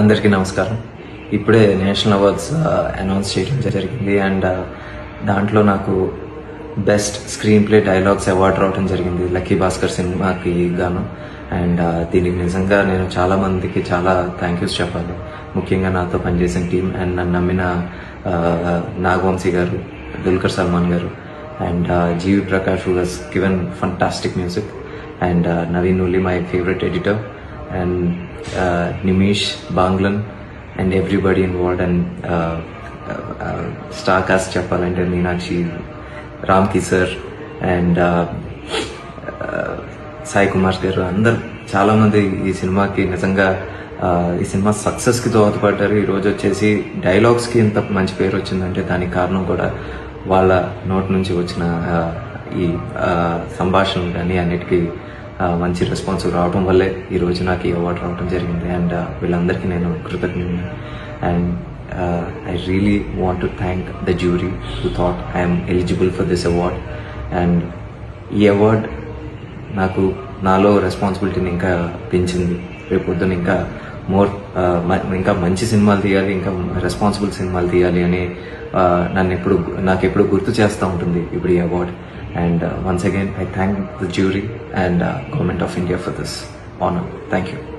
అందరికీ నమస్కారం. ఇప్పుడే నేషనల్ అవార్డ్స్ అనౌన్స్ చేయడం జరిగింది అండ్ దాంట్లో నాకు best screen play dialogues award రావడం జరిగింది లక్కీ భాస్కర్ సినిమాకి గాను. అండ్ దీనికి నిజంగా నేను చాలా మందికి చాలా థ్యాంక్ యూస్ చెప్పాలి. ముఖ్యంగా నాతో పనిచేసిన టీం అండ్ నన్ను నమ్మిన నాగవంశీ గారు, Dulquer Salmaan garu and GV Prakash who was given fantastic music and Naveen Ulli my favourite editor and Nimish, Banglan and everybody involved and star cast చెప్పాలంటే మీనాక్షి, రామ్కి సార్ అండ్ సాయి కుమార్ గారు అందరు చాలా మంది ఈ సినిమాకి నిజంగా ఈ సినిమా సక్సెస్కి దోహదపడ్డారు. ఈరోజు వచ్చేసి డైలాగ్స్కి ఇంత మంచి పేరు వచ్చిందంటే దానికి కారణం కూడా వాళ్ళ నోటి నుంచి వచ్చిన ఈ సంభాషణలు కానీ అన్నిటికీ మంచి రెస్పాన్స్ రావడం వల్లే ఈరోజు నాకు ఈ అవార్డు రావడం జరిగింది. అండ్ వీళ్ళందరికీ నేను కృతజ్ఞుని. And I really want to thank the jury who thought I'm eligible for this award. And ఈ అవార్డ్ నాకు నాలో రెస్పాన్సిబిలిటీని ఇంకా పెంచింది. రేపు పొద్దున ఇంకా ఇంకా మంచి సినిమాలు తీయాలి, ఇంకా రెస్పాన్సిబుల్ సినిమాలు తీయాలి అని నాకు ఎప్పుడు గుర్తు చేస్తూ ఉంటుంది ఇప్పుడు ఈ award. And once again, I thank the jury and Government of India for this honor. Thank you.